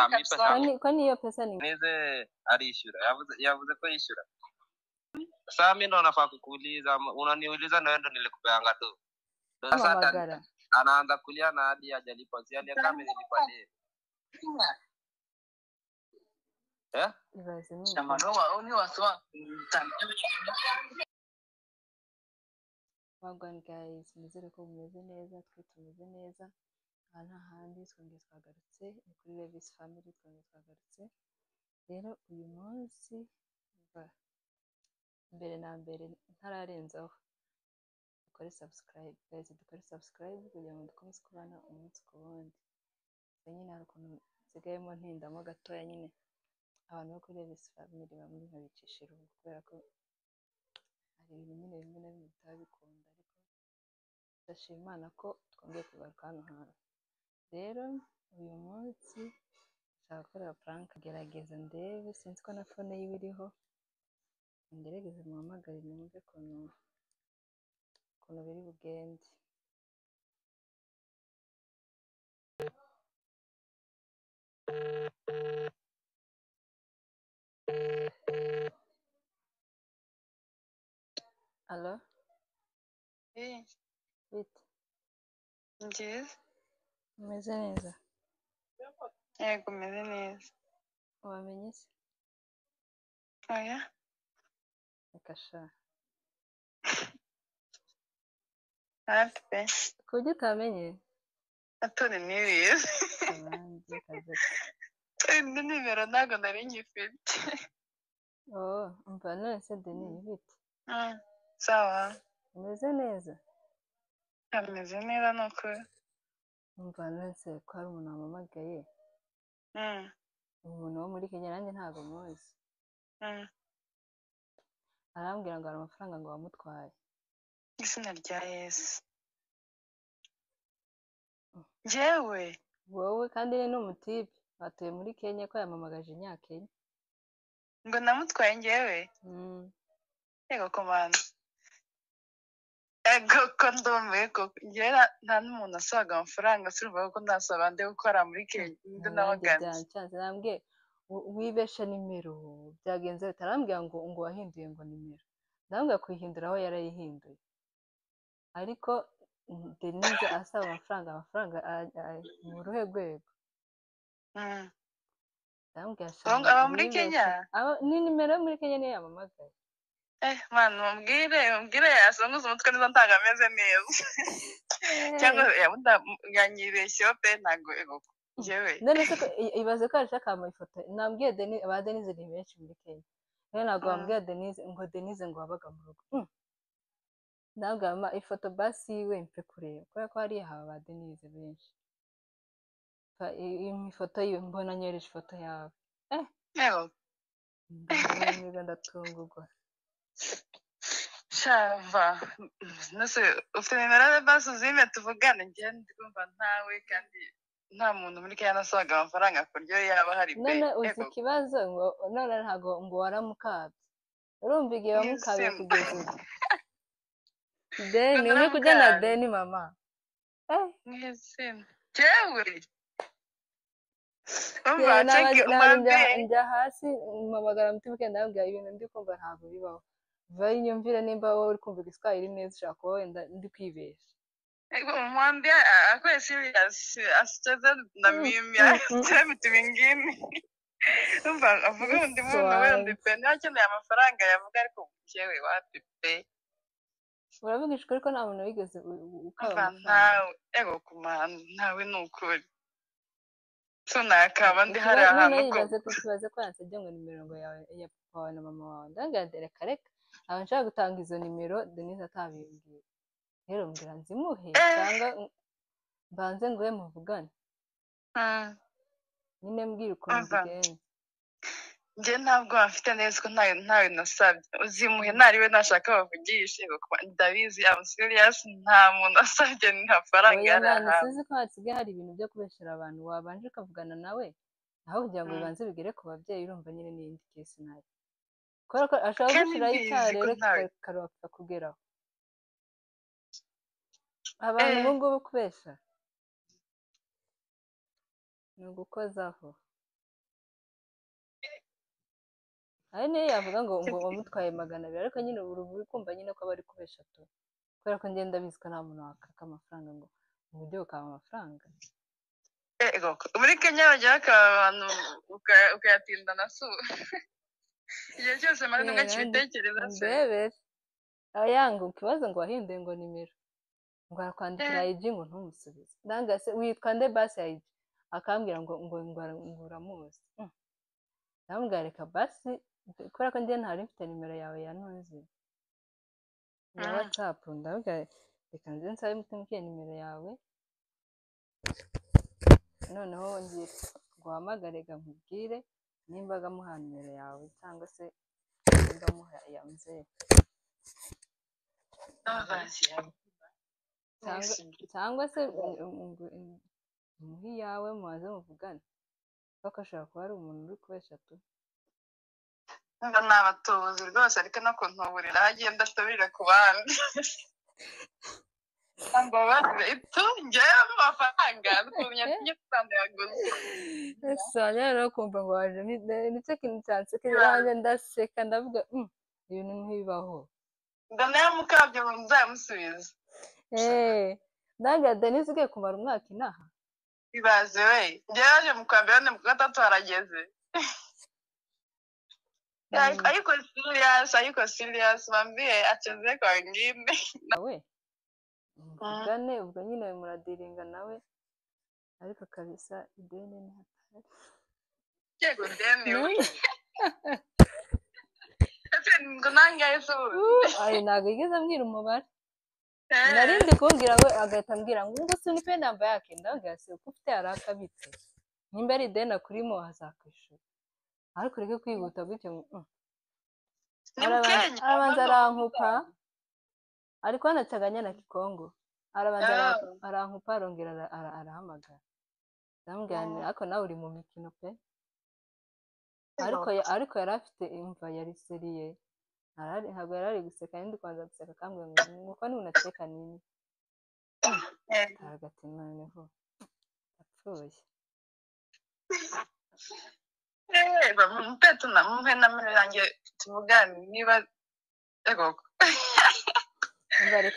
mi pesa kwani hiyo pesa ni nize alishura yavuze ko yishura. Sasa mimi ndo nafaa kukuuliza, unaniuliza na wewe ndo nilikupeanga tu. Sasa magara anaanza kulia na hadi hajalipa, si aliye kama nilipa deni. ibaze ni Wagwan guys, nizere ko mumeze neza, twe tumeze neza. Aha nta handi twongeye twagarutse, ni kuri Levis Family twongeye twagarutse. Rero uyu munsi mbere na mbere ntararenzaho dukore subscribe guys, dukore subscribe kugira ngo dukomeze kubana umunsi ku wundi. Nyine hari ukuntu nsigayemo ntindamo gatoya, nyine abantu bo kuri Levis Family bamwe nkabicisha irungu kubera ko hari ibintu nyine bimwe na bimwe bitabikunda, ariko ndashima Imana ko twongeye kugaruka hano hantu. Rero uyu munsi nshaka gukorera prank, gerageza ndebe, sinzi ko na phone yiwe iriho, ngerageze muhamagare numve ukuntu biri bugende. Alo? Bite? Nziza. Umeze neza? Yego meze neza. Wamenye se? Oya. Reka sha. Hafi pe. Kuburyo utamenye? Atone nibizi. Abandi kaze. Indi nimero ntago nari nyifite. Oh, umva none se Denis bite? Sawa. Umeze neza? Ameze neza nukuri. Umva none se ko hari umuntu wampamagaye? Umuntu wo muri Kenya, nanjye ntago muzi. Arambwira ngo hari amafaranga ngo wamutwaye. Izina rya Yesu. Njyewe? Wowe kandi ni umutipe batuye muri Kenya ko yamamagaje Nyakenya. Ngo namutwaye njyewe? Yego komanda. Ego ko ndomeye ko njyewe nta n'umuntu asaga amafaranga, surumva ko ndasaba nde gukora muri Kenya. Ndi nabaganze. Nambwiye wibesha nimero byagenze bitarambwira ngo wahinduye ngo nimero. Ndambwira kuyihindura aho yarayihinduye. Ariko Denise asaba amafaranga mu ruhe rwego? Ndambwira aba muri Kenya? Ni nimero yo muri Kenya niyo yamamagaye. Mwana mubwire yasonguza umutwe neza ntago ameze neza. Cyangwa yanyibeshyeho pe ntago ego njyewe. None se ibaze ko arashaka amafoto. Nambwiye ba Denise ni benshi muri Kenya. Rero ntabwo wambwiye Denise ngo wabaga mu rugo. Ndabwira ifoto basi yiwe mpe kureba kubera ko hariya haba ba Denise benshi. Iyi foto yiwe mbona nyereje ifoto yawe. Ndabwira ndatungurwa. Shava nose ufite nimero ya basi uzime tuvugane, njye ndikumva ntawe kandi nta muntu muri Kenya nasaga amafaranga kuryo yaba hari pe. None uzi ikibazo ngo none ntago ngo waramukabye. Urumva igihe wamukabye kugeza ubu. Deni uri kujya na Deni mama. Mwese jewe njya hasi mpamagara mutimike ndabwira ibintu ndi kumva ntabwo bibaho. Vayi nyumvire nimba wowe uri kumva igiswahili neza ushaka kuba wenda ndi kwibesha. Mwambie akwe serious asicheze na mimi asicheze vitu vingine. Umva avuga undi muntu wewe ndipende akeneye amafaranga yavuga ariko jewe wapi pe. Uravugisha ariko nta muntu wigeze ukaba ntawe ego kumana ntawe nukuri. So nakaba ndi hari ahantu ko tubaze ko yansabye ngo nimero ngo ya papa wawe na mama wawe. Ndagadere kareka aba nshaka gutanga izo nimero Denise atabimbwiye. Rero mbwira nzimuhe cyangwa mbanze nguhe muvugane. Nyine mbwira ukuntu bigenze. Njye ntabwo afite neza ko ntawe nasabye. Uzimuhe ntariwe nashaka bavugishe ndabizi am serious, nta muntu asabye n'amafaranga yaraha. Sizi ko hasigaye hari ibintu byo kubeshera abantu, wabanje ukavugana nawe aho kugira ngo bibanze bigere ku babyeyi. Urumva nyine ni indi case nayo kubera ko ashaka gushiraho icyaha rero karoka kugeraho. Abantu ubu ngubu kubesha ni ugukozaho. hari niyo yavuga ngo wamutwaye 200 ariko nyine uri kumva nyine ko bari kubesha tu kubera ko ngenda biziko nta muntu wakaka amafaranga ngo uburyo ukaba amafaranga muri Kenya bagira abantu ukayatinda na su igihe cyose maze ngakibitekereza se bebe ayanga ukibazo ngo wahinduye ngo nimero ngo arakwandikira IG ngo ntumusubize ndanga se witwa nde basi IG akambwira ngo uramuzi ndambwira reka basi kubera ko njye ntari mfite nimero yawe ya ntuzi ya WhatsApp ndambwira reka nze nsabe mutumike nimero yawe noneho ngiye guhamagare gamubwire nimbaga muha nimero yawe cyangwa se nimba muha ya mzee cyangwa se muhi yawe muhaze muvugane kuko ashobora kuba ari umuntu uri kubesha tu ngo nabatubuzi rwose ariko no kuntuburira agenda atabire ku bandi ngo bafite njyewe amafaranga dukumye tujye yaguze ese rero kumva ngo waje nicyo kintu cyansekera ndaseka ndavuga ibintu ntibibaho ngo nayo mukabyo nzamusubiza ndaga Denise ugiye kumara umwaka inaha ibaze we njyewe mu kwa mbere mu gatatu harageze ariko serious mambie acheze kwa wengine nawe mvugane ubwo nyine muradiringa nawe ariko kabisa ideni ni hatari yego deni ngo nangaye so ayi ntago yigeze ambwira umubare narindi kumbwira we agahita ambwira ngo se ni pe namba yake ndabwira se uko ufite arakabitse nimba ari ideni akurimo azakwishura ariko reke kwihuta gutyo arabanza arankupa ariko anacaganya na Kikongo arabanza arankupa arongera arahamagara ndamubwira ariko nawe uri mu mikino pe ariko yari afite imva yari seriye ntabwo yari ari guseka ndi kwanza guseka kambwira ngo uko ni unateka nini hagati noneho apfuye mpetu na muhe na mwe yanjye tuvugane niba ego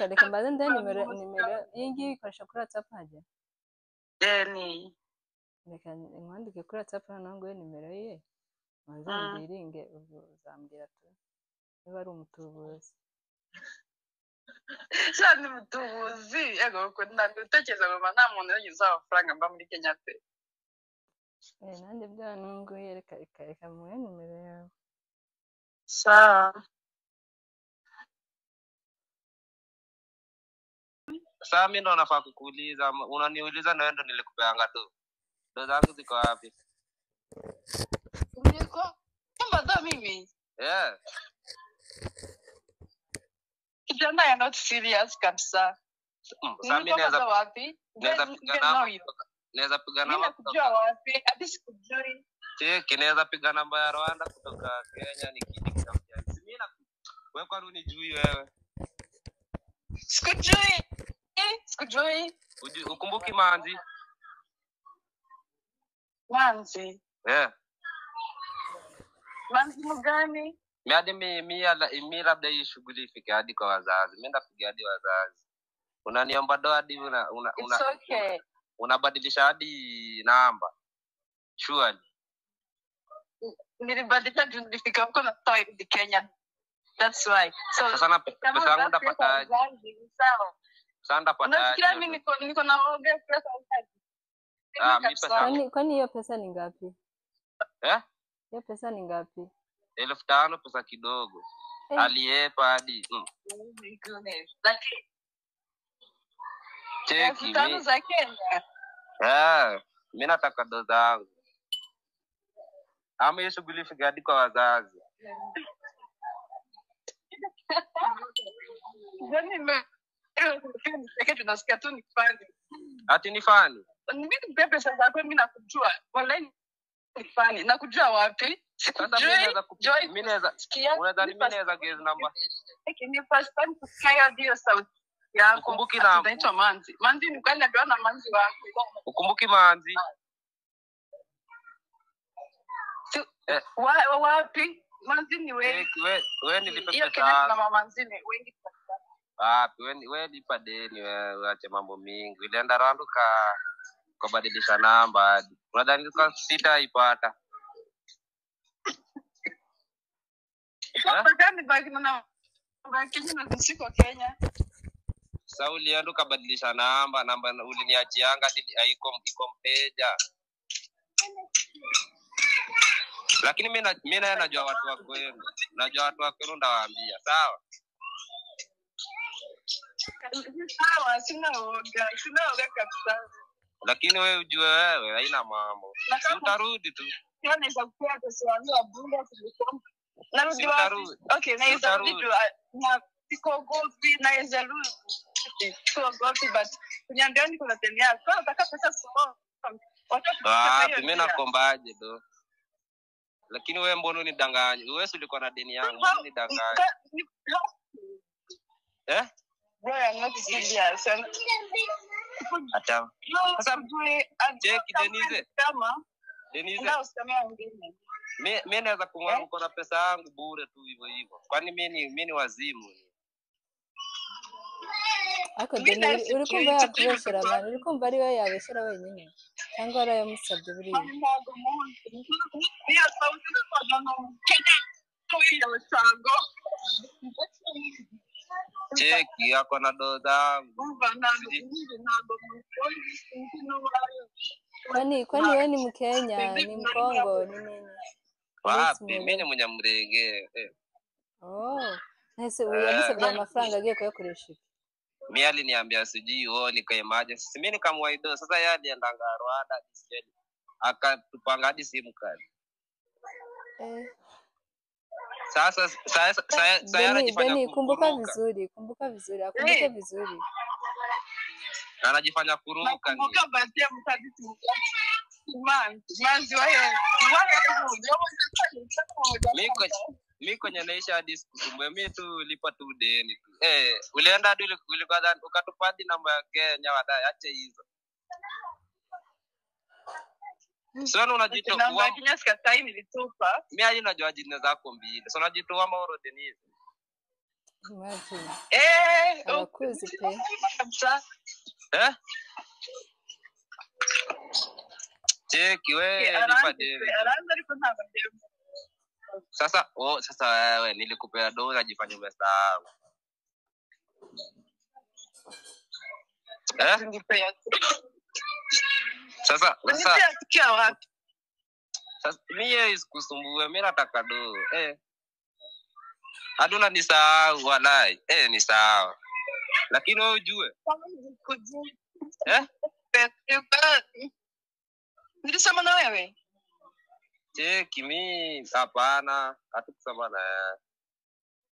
reka mbaze nde nimero iyi ngiyi ikoresha kuri WhatsApp hajya ni reka mwandike kuri WhatsApp hano ngo nimero ye maze mbiringe uzambwira tu niba ari umutubuzi cyane umutubuzi ego ko ndatekereza ngo nta muntu yagize amafaranga mba muri Kenya pe nanjye byanunguye reka muhe nimero yawe sawa Sasa mimi ndo nafaa kukuuliza, unaniuliza na wewe ndo nilikupeanga tu. Ndo zangu ziko wapi? Niko kama ndo mimi. Kijana ya not serious kabisa. Sasa mimi naweza piga namba kutoka wapi? Hadi sikujui. Kinaweza piga namba ya Rwanda kutoka Kenya nikitafutia. Mimi na wewe kwa nini jui wewe? Sikujui. Ukumbuki Manzi? Manzi. Manzi mgani? Mimi labda hii shughuli ifike hadi kwa wazazi. Mimi ndapiga hadi wazazi. Unaniomba doa hadi It's okay. Unabadilisha hadi namba. Surely. Nilibadilisha nilifika huko na toa in Kenya. That's why. So sasa na pesa yangu ndapata sawa. Sasa ndapata. Unafikiria mimi niko na oga pesa ngapi? Kwani hiyo pesa ni ngapi? Hiyo pesa ni ngapi? 1500 pesa kidogo. Aliepa hadi. Oh my goodness. Like cheki mimi. Za Kenya. Mimi nataka doza zangu. Ama hiyo shughuli ifike hadi kwa wazazi. Tunasikia tu ni fani. Ati ni fani? Mimi nipe pesa zako mimi nakujua. Online ni fani. Nakujua wapi? Mimi naweza guess number. Ni first time kusikia audio sauti yako. Ukumbuki na anaitwa Manzi. Manzi ni kwani napewa na Manzi wako. Ukumbuki Manzi? Wapi? manzini wengi. Wewe nilipe Hiyo pesa Kenya kuna yangu. mamanzini wengi. Wewe lipa deni wewe, acha mambo mingi. Ulienda randu kubadilisha namba. Unadhani kwa sitaipata? Kwa gani baki na Kenya na siko Kenya? Sasa ulienda kubadilisha namba uliniachianga haiko mteja. Lakini mimi najua watu wa kwenu. Najua watu wa kwenu ndawaambia, sawa? Sawa, sina oga kabisa. Lakini wewe ujue wewe haina mambo. Si utarudi tu. Naweza kuwa kusiamia bunge kuliko. Narudi wapi? Okay, naweza rudi tu na siko gopi naweza rudi. Siko gopi but kuniambia niko na deni yako. Kwa nataka pesa sio. Mimi nakombaje do. Lakini wewe mbona unidanganya? Wewe ulikuwa na deni yangu, unidanganya. Wewe not serious. Hata. Sasa check Denise. Kama Denise. ndio usikamia wengine. Mimi naweza kumwona uko na pesa yangu bure tu hivyo. Kwani mimi ni wazimu? Ako deni urikumva yakubeshera abantu, urikumva ari we yabeshera wenyine cyangwa ari yamusabye buriya. Cheki yako na doza. Kwani wewe ni Mkenya, ni Mkongo, ni nini? Wapi? Mimi ni Munyamurenge. Nese uyamusabye amafaranga agiye kuyakoresha. Mimi aliniambia sijui niko emergency. Mimi nikamwaido. Sasa yeye aliendanga Rwanda disjeli. Akatupanga hadi simu kadi. Sasa anajifanya Deni, kumbuka vizuri, akumbuke vizuri. Anajifanya kuruka ni. Kumbuka baadhi ya mtaditi manzi wewe. Mimi kwenye naisha hadi sikumbwe mimi tu lipa tu deni tu. Ulienda hadi ulikuwa ukatupadi namba ya Kenya wadai acha hizo. Sio unajitoa namba ya Kenya sikatai nilitupa. Mimi hadi najua jina zako mbili. Sio unajitoa maoro Denise. Imagine. Akuzi pe. Cheki wewe lipa deni. Sasa wewe nilikupea doza jifanye umesahau. Sasa mimi isikusumbue, mimi nataka do. Aduna ni sawa walai. Ni sawa. Lakini wewe ujue. Nilisema na wewe. Cheki mimi hapana, hatukusema na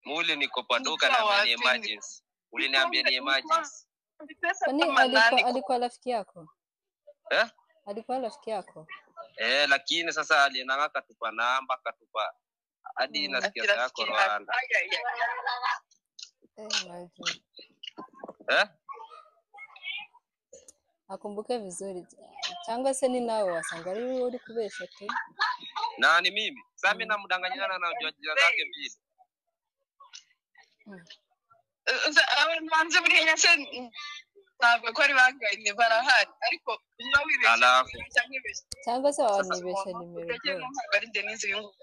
muli niko padoka na ni emergency. Uliniambia ni emergency. Kwani alikuwa rafiki yako? Alikuwa rafiki yako? Lakini sasa alienanga katupa namba, katupa hadi nasikia yako Rwanda. Imagine. Akumbuke vizuri. Cyangwa se ni nawe wasanga ari uri kubesha tu. Nani mimi? Sasa mimi namdanganyana na jina zake mbili. Manzi buri nyase ntabwo ko ari banganye barahari ariko cyangwa se wanibesha nimero bari Denise yungu.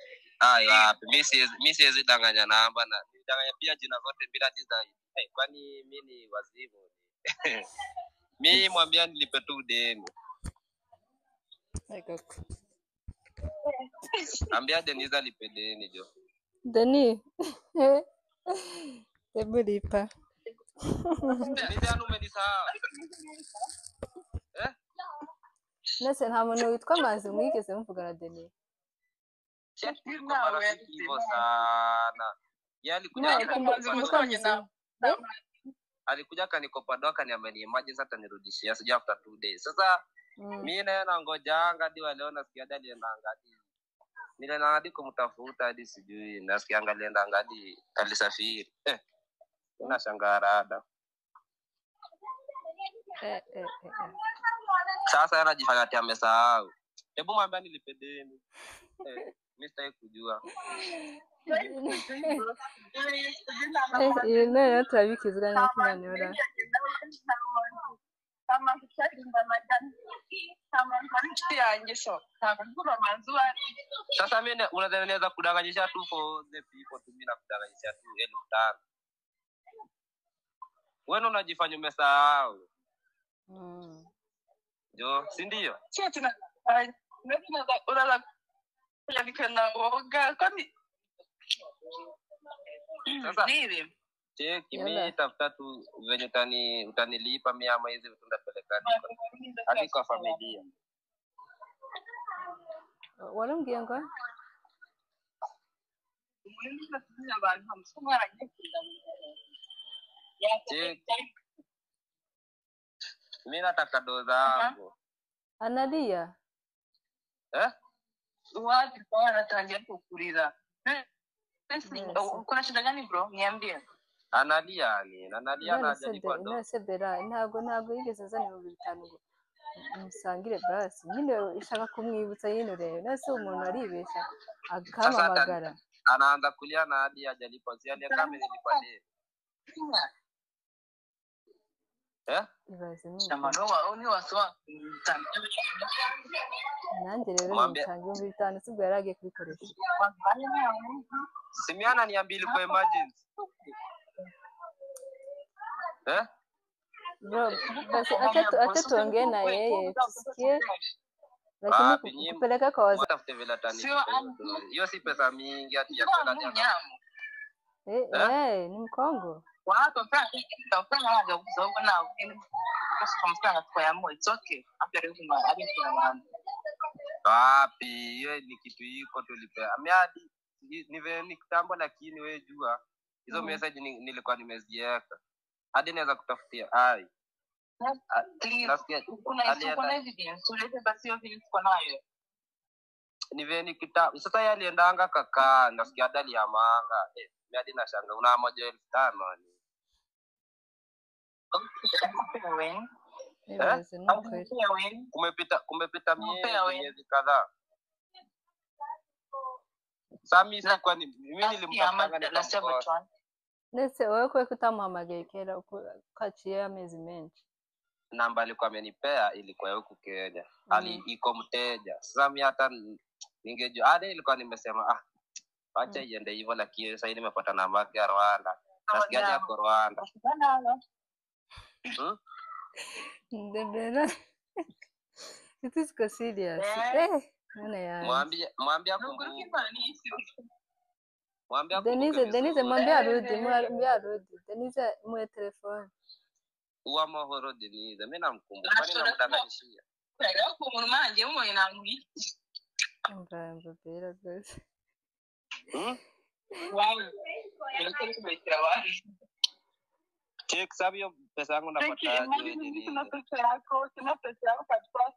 Mimi siwezi danganya namba na danganya pia jina zote bila design. Kwani mimi ni wazimu. Mimi mwambia nilipe tu deni. Ambia Denise alipe deni jo. Deni. Hebu lipa. Denise anumenisahau. Nese nta muntu witwa Manzi mwigeze mvugana Deni. Hivyo sana. Alikuja kanikopa doka niambia ni emergency hata nirudishia sija after 2 days. Sasa mimi na ngojanga hadi leo nasikia hadi alienda ngadi. Nilienda hadi kumtafuta hadi sijui nasikia alienda ngadi alisafiri. Unashangaa rada. Sasa anajifanya ati amesahau. Hebu mwambie nilipe deni. Mimi sitaki kujua. None turabikizwa n'akinanyora. Kama kisharinda majani. Kama manchi yanjye so. Ntabwo manzu ari. Sasa mimi unaweza kudanganyisha tu for the people tu, mimi nakudanganyisha tu 5,000. Wewe unajifanya umesahau. Jo, si ndio? Sio tuna unala kujanikana woga kwani sasa nini? Cheki mimi tafuta tu venye utanilipa mimi ama hizi vitu ndapeleka hadi kwa familia. Warambwiye ngo abantu hamusoma aragiye mimi nataka doza hapo. Analia? Wapi kwa anatangia kukurira? Kuna shida gani bro? Niambie. Analia anajalipa doza. Nasebera ntago yigeze azana 5,000 ngo musangire basi. Nyine ishaka kumwibutsa yino rero. Nase umuntu aribesha akamamagara. Anaanza kulia na hadi hajalipa. Si hadi kama nilipa deni. Ni waswa nanjye rero nsanga 5,000 sibwo yaragiye kubikoresha. Simiana niambie kwa emergency. Bro, basi acha tuongee na yeye tusikie. Lakini kupeleka kwa wazazi. Tafute vile tani. Hiyo si pesa mingi ati ya kwenda nyama. Ni Mkongo. Watu tafanya haja kuzoga na kama msana kwa it's okay. After rezima hadi kuna mambo. Wapi, hiyo ni kitu iko tulipea. Amiadi ni kitambo lakini wewe jua hizo message nilikuwa nimeziweka. Hadi naweza kutafutia ai. Kuna evidence ulete basi evidence kwa nayo. Ni veni kitabu. Sasa yeye aliendanga kaka nasikia dali ya manga. Mimi hadi nashanga una 1,500 ni. Kumepita miezi kadhaa. Sami si kwani mimi nilimpanga nikamkosa. Nese wewe kwa kutamwamagaye kera ukaciye amezi menshi. Namba alikuwa amenipea ilikuwa huko Kenya. Iko mteja. Sasa mimi hata ningejua hadi ilikuwa nimesema acha iende hivyo lakini sasa hivi nimepata namba yake ya Rwanda. Nasikia yako Rwanda. Ndebera. It is serious. Nana ya. Mwambie Denise mwambie arudi. Denise mwe telefone. Uwa mahoro Denise. Mimi namkumbuka. Kwani namdanganyishia? Leo kwa mwananje mwe nambi. Mbamba bera guys. Wow. Nilikuwa kumekira wapi? Check sabio pesa yangu napata Denise. Sina pesa yako kabisa.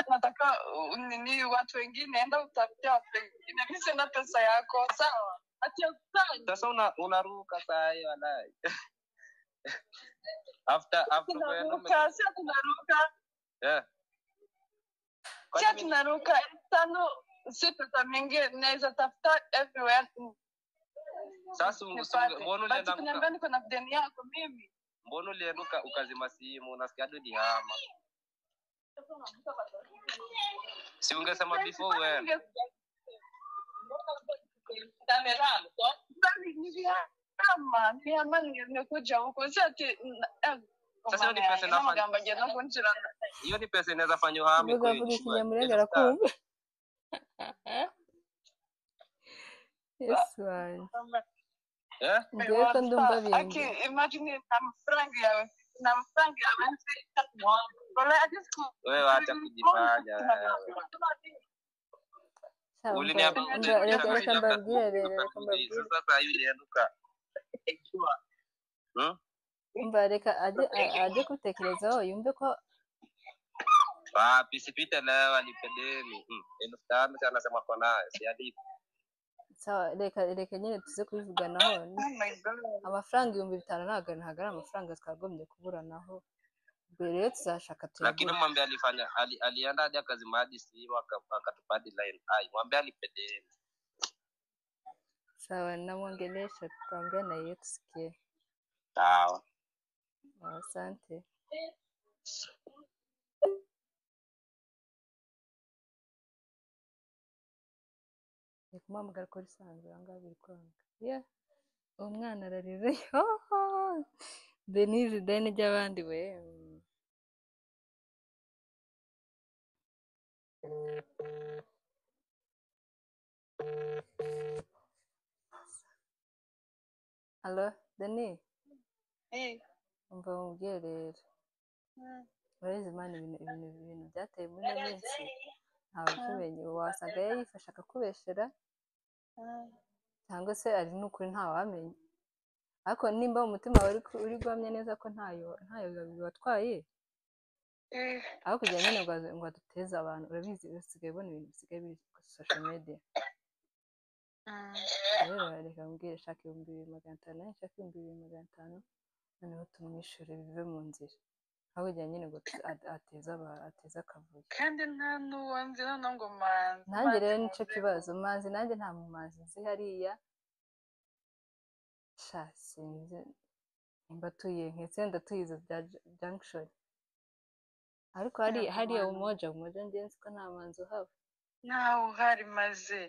Nataka nini watu wengine enda utafutia watu wengine. Mimi sina pesa yako sawa. Sasa unaruka saa hiyo walai. After tunaruka. Sasa tunaruka tano si pesa mingi naweza tafuta everywhere. Sasa mbona ulienda niko na deni yako mimi? Mbona ulienda ukazima simu unasikia dodi hama? Si ungesema before wewe. Tamerano to kama nimekuja huko sasa hiyo ni pesa inafanya hiyo ni pesa inaweza fanywa hami kwa hiyo kinyamurengera kumbe yes one ndio ko ndumva bingi imagine na franga ya anzi tatwa bora ajisku wewe acha kujifanya reka mbabwire sasa yule yanuka umva reka aje kutekerezaho yumve ko pisipite leo alipedeni 5,000 sana anasema kwa naye si alipo sawa reka nyine tuze kubivuganaho amafaranga 5,000 nagara amafaranga twagombye kuburanaho Rero tuzashaka lakini mwambie alifanya alienda hadi akazimadi simu akatupadi line mwambie alipede. Sawa, namwongelesha tutaongea na yeye tusikie. Sawa. Asante. Kumamagara kuri sanze anga biri kwanga. Yeah. Umwana ararize. Denise deni ry'abandi we. Hello, Deni. Umva mubwiye rero. Ureze imana ibintu byateye muri minsi. Ntawe ukimenye wasanga yifasha akakubeshera. Cyangwa se ari n'ukuri ntawamenye. Ariko nimba umutima uri guhamya neza ko ntayo watwaye. Aho kujya nyine ngo duteze abantu urabizi bisigaye bona ibintu bisigaye biri ku social media. Rero reka mbwire shaka 2500 shaka 2500 noneho tumwishure bive mu nzira. Aho kujya nyine ngo ateza akavuyo. Kandi nta nuwanze hano ngo manzi. Nanjye rero nico kibazo manzi nanjye nta mu manzi nzi hariya. Sinzi nimba tuye nketse ndatuyizo bya junction. Ariko hariya umoja ngenzi ko nta manzi uhaba. Ntawe uhari maze.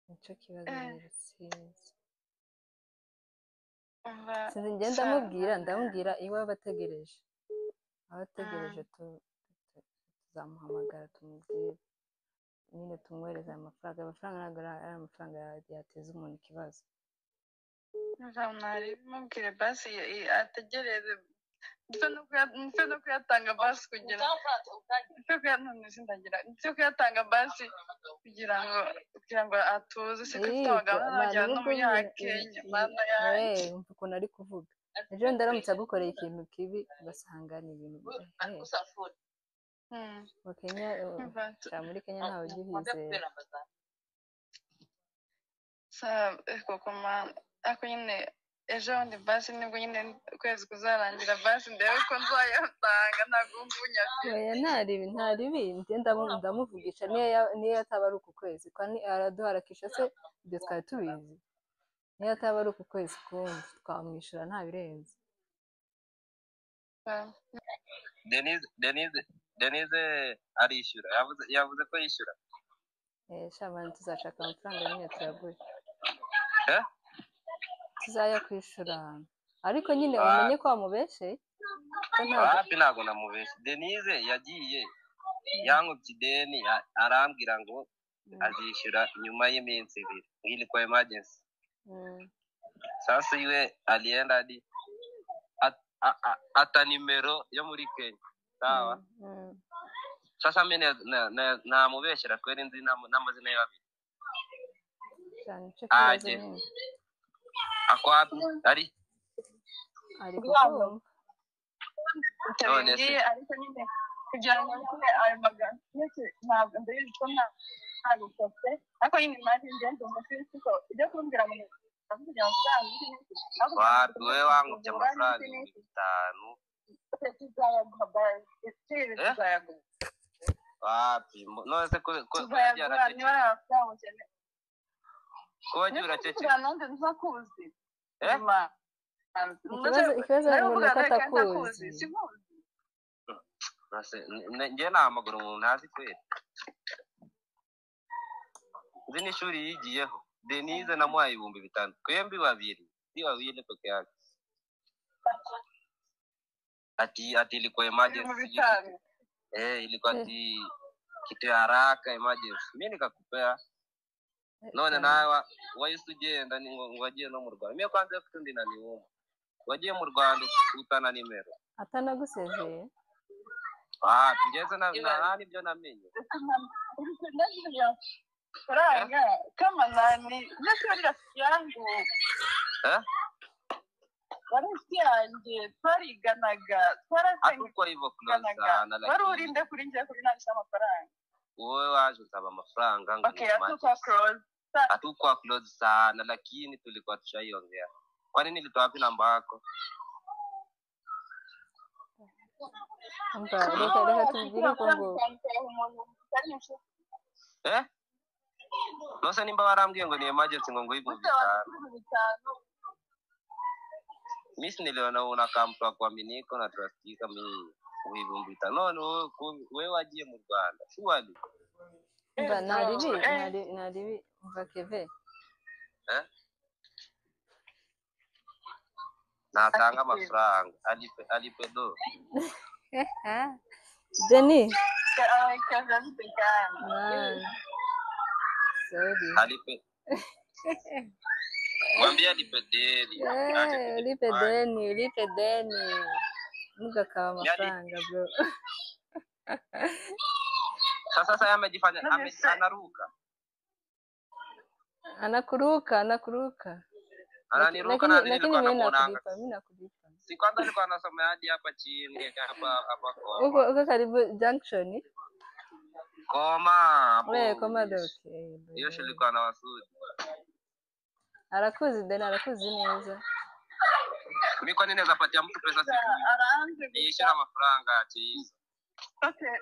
Nico kibazo rero sinzi. Ngenda ndamubwira iwe abategereje tuzamuhamagara tumubwire nyine tumwereza amafaranga ntabwo ari amafaranga yateza umuntu ikibazo. Nzamwari mubwire basi ategereze mfe no kuyatanga basi kugira kuyatanga basi kugira ngo atuze siko twagana n'abajya no muri Kenya mana yaje. Umva ukuntu ari kuvuga. Ejo ndaramutse agukoreye ikintu kibi ugasanga ni ibintu muri Kenya ntawe ugihizera. Koko ako nyine ejo ndi basi nibwo nyine ukwezi kuzarangira basi ndebe ko nzayatanga ntabwo mvunya. Ntari bindi ndamuvugisha niyo ataba ari uku kwezi kwani araduharakisha se ibyo twari tubizi. Niyo ataba ari uku kwezi kundi twamwishyura nta birenze. Denise arishyura yavuze ko yishyura. Shamani tuzashaka amafaranga nyine tuyaguye. Tuzaya kwishura ariko nyine umenye ko wamubeshe. Wapi ntago namubeshe. Denise yagiye yankubye ideni arambwira ngo azishyura nyuma y'iminsi 2 ili kwa emergency. Sasa iwe alienda hadi ata nimero yo muri Kenya. Sawa. Sasa mimi namubeshera kweli nzi n'amazina y'ababiri. Aje akwapi ari kukumva ariko nyine kugira ngo ayo magana ntabwo ndabizi ko ntabwo kose ariko nyine imari ngende umufisi ko ibyo kumbwira ngo kugira ngo wapi wewe wangu cya amafaranga 5 wapi nose ko yaratekeye ko wagira cece nzakuzi ikibazo ngo nakatakuzi njye namaguru umuntu ntazi kwera nzi n'ishuri yigiyeho. Denise namuhaye 5,000 twembi babiri peke yake. Ati ilikuwa emergency. Ilikuwa kitu ya haraka emergency. Mimi nikakupea none nawe wahise ugenda wagiye no mu Rwanda. Mimi kwanza kundi na niwuma wagiye mu Rwanda utana nimero atanagusezeye. Ngeze na nibyo namenye. Faranga kama nani nashuri rafiki yangu rafiki yanjye twariganaga atuko hivyo close sana lakini wari urinde kuri njye kuri nanisha amafaranga wowe waje usaba amafaranga ngo atuko close sana lakini tulikuwa tushaiongea. Kwa nini nilitoa wapi namba yako? umva reka tubwire ko ngo nose nimba warambwiye ngo ni emergency ngo ibihumbi 5 mimi niliona unakaa mtu wa kuaminika na trustika mimi ibihumbi 5 none wewe wagiye mu Rwanda surely umva naribi umva Keve natanga amafaranga alipe do Denis sorry alipe mwambie alipe deni ulipe deni mugakawa amafaranga bro sasa amejifanya anaruka ananiruka na nini nilikuwa namuona si kwanza nilikuwa nasoma hadi hapa chini hapa uko karibu junction koma okay hiyo shilikuwa na wasudi arakuzi neza mimi kwa nini naweza patia mtu pesa niisha na mafaranga ati okay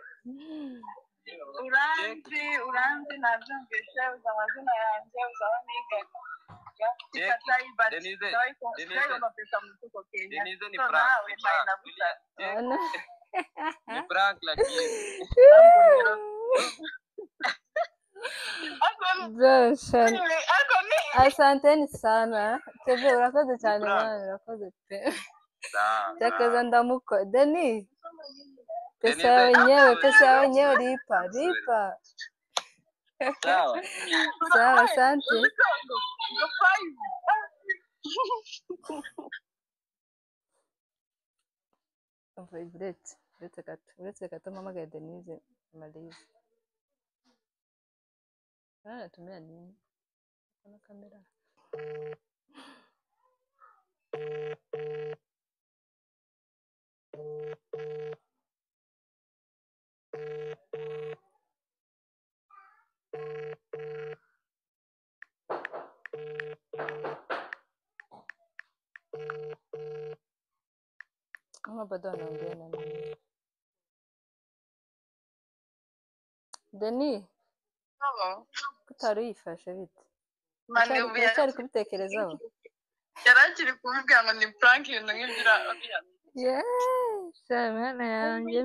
uranzi nabyumvise uzamazina yanjye uzabaniga Denise ni prank lakini asanteni sana Keve urakoze cyane mwana urakoze pe Chakaza ndamuko Denis pesa ya wenyewe lipa sawa asante uretse gato mpamagaye Denise Malize tumia nini kuna kamera kama bado anaongea na nini Denis kutarifashe bite cyari kubitekerezaho yarakiri kuvuga ngo ni prank ibintu nk'ibyo Samana yanjye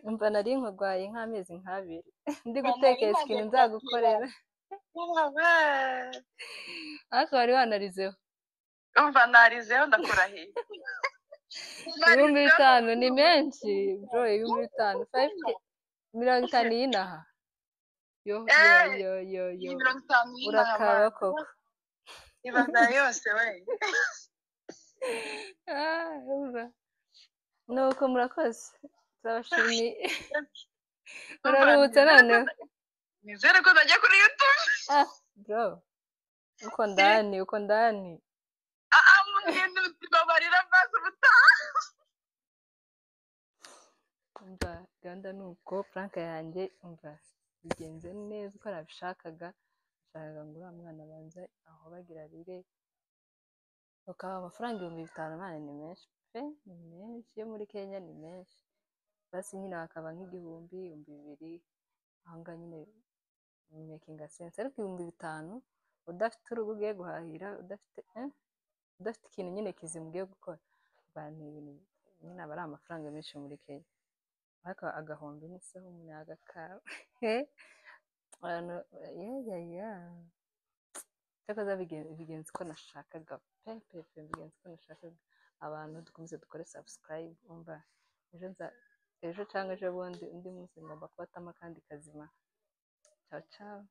umva nari nkugwaye nk'amezi nk'abiri ndi gutekereza ikintu nzagukorera ariko wari wanarizeho umva narizeho ndakurahiye 5,000 ni menshi bro 5,000 50 y'inaha yo urakaba koko ibaza yose we nuko murakoze turabashimiye uraruhutse noneho nizere ko najya kuri YouTube bro uko ndani mugende utibabarira maze ubutaha umva ganda nuko Frank yanjye umva bigenze neza uko nabishakaga ngo uriya mwana abanze aho bagira rire ukaba amafaranga 5,000 mwana ni menshi pe ni menshi yo muri Kenya ni menshi basi nyine bakaba nk'igihumbi 2,000 ahanga nyine making sense ariko 5,000 udafite urugo ugiye guhahira udafite ikintu nyine kizima ugiye gukora abantu ibintu nyine aba ari amafaranga menshi muri Kenya ariko agahombe n'isaho umunyaga kawe cyakaza bigenze ko nashakaga bigenze ko nashakaga abantu dukomeze dukore subscribe umva ejo cyangwa ejo bundi undi munsi ngomba kubatama kandi kazima ciao